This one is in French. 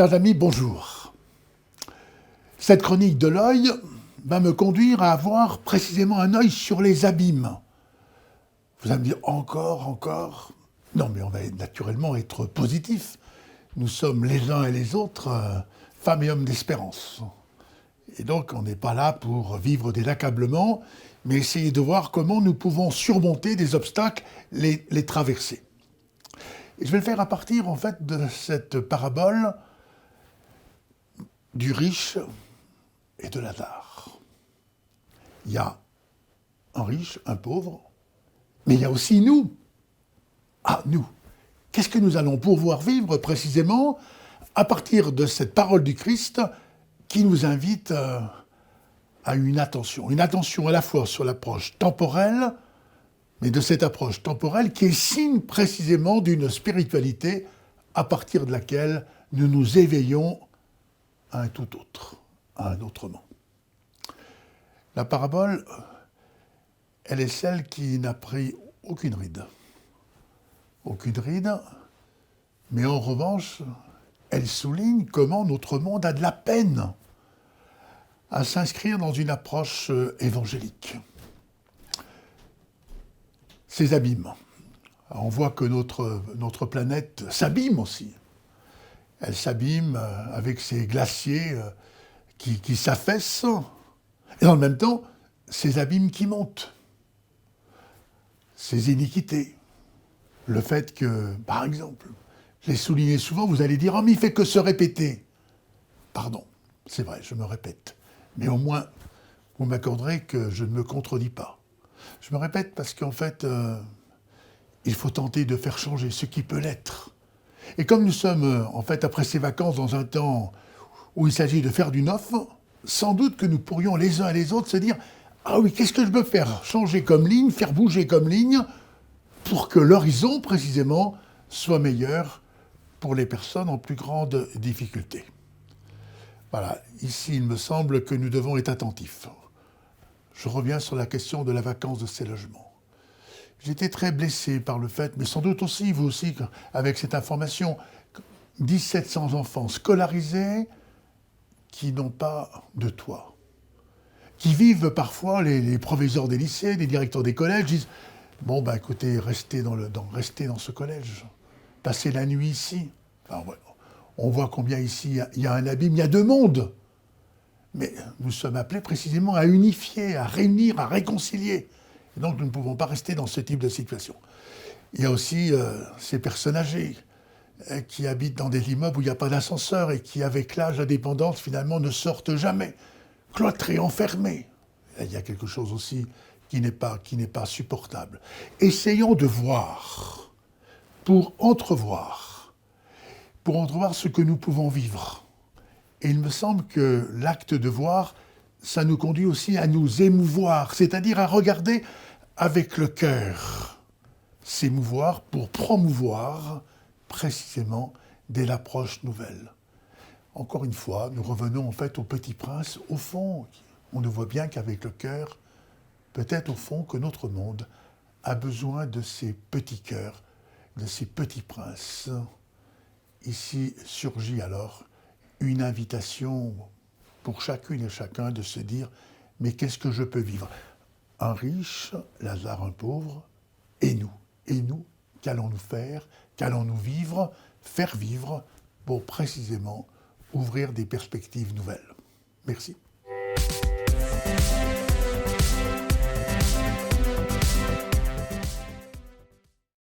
Chers amis, bonjour. Cette chronique de l'œil va me conduire à avoir précisément un œil sur les abîmes. Vous allez me dire, encore. Non, mais on va naturellement être positif. Nous sommes les uns et les autres femmes et hommes d'espérance. Et donc, on n'est pas là pour vivre des accablements, mais essayer de voir comment nous pouvons surmonter des obstacles, les traverser. Et je vais le faire à partir, en fait, de cette parabole du riche et de Lazare. Il y a un riche, un pauvre, mais il y a aussi nous. Ah, nous. Qu'est-ce que nous allons pouvoir vivre précisément à partir de cette parole du Christ qui nous invite à une attention à la fois sur l'approche temporelle, mais de cette approche temporelle qui est signe précisément d'une spiritualité à partir de laquelle nous nous éveillons à un tout autre, à un autrement. La parabole, elle est celle qui n'a pris aucune ride. Aucune ride, mais en revanche, elle souligne comment notre monde a de la peine à s'inscrire dans une approche évangélique. Ces abîmes. Alors on voit que notre planète s'abîme aussi. Elle s'abîme avec ces glaciers qui s'affaissent, et dans le même temps, ces abîmes qui montent, ces iniquités. Le fait que, par exemple, je l'ai souligné souvent, vous allez dire « Oh, mais il fait que se répéter !» Pardon, c'est vrai, je me répète. Mais au moins, vous m'accorderez que je ne me contredis pas. Je me répète parce qu'en fait, il faut tenter de faire changer ce qui peut l'être. Et comme nous sommes, en fait, après ces vacances, dans un temps où il s'agit de faire du neuf, sans doute que nous pourrions les uns et les autres se dire « Ah oui, qu'est-ce que je peux faire changer comme ligne, faire bouger comme ligne, pour que l'horizon, précisément, soit meilleur pour les personnes en plus grande difficulté. » Voilà, ici, il me semble que nous devons être attentifs. Je reviens sur la question de la vacance de ces logements. J'étais très blessé par le fait, mais sans doute aussi, vous aussi, avec cette information, 1700 enfants scolarisés qui n'ont pas de toit, qui vivent parfois, les proviseurs des lycées, les directeurs des collèges, disent « Bon, ben écoutez, restez dans ce collège, passez la nuit ici. » Enfin, ouais, on voit combien ici il y a un abîme, il y a deux mondes. Mais nous sommes appelés précisément à unifier, à réunir, à réconcilier. Et donc nous ne pouvons pas rester dans ce type de situation. Il y a aussi ces personnes âgées qui habitent dans des immeubles où il n'y a pas d'ascenseur et qui, avec l'âge, la dépendance, finalement, ne sortent jamais, cloîtrés, enfermés. Et il y a quelque chose aussi qui n'est pas supportable. Essayons de voir, pour entrevoir ce que nous pouvons vivre. Et il me semble que l'acte de voir, ça nous conduit aussi à nous émouvoir, c'est-à-dire à regarder avec le cœur, s'émouvoir pour promouvoir précisément dès l'approche nouvelle. Encore une fois, nous revenons en fait au Petit Prince. Au fond, on ne voit bien qu'avec le cœur, peut-être au fond que notre monde a besoin de ces petits cœurs, de ces petits princes. Ici surgit alors une invitation pour chacune et chacun de se dire « Mais qu'est-ce que je peux vivre ?» Un riche, Lazare un pauvre, et nous, qu'allons-nous faire, qu'allons-nous vivre, faire vivre pour précisément ouvrir des perspectives nouvelles. Merci.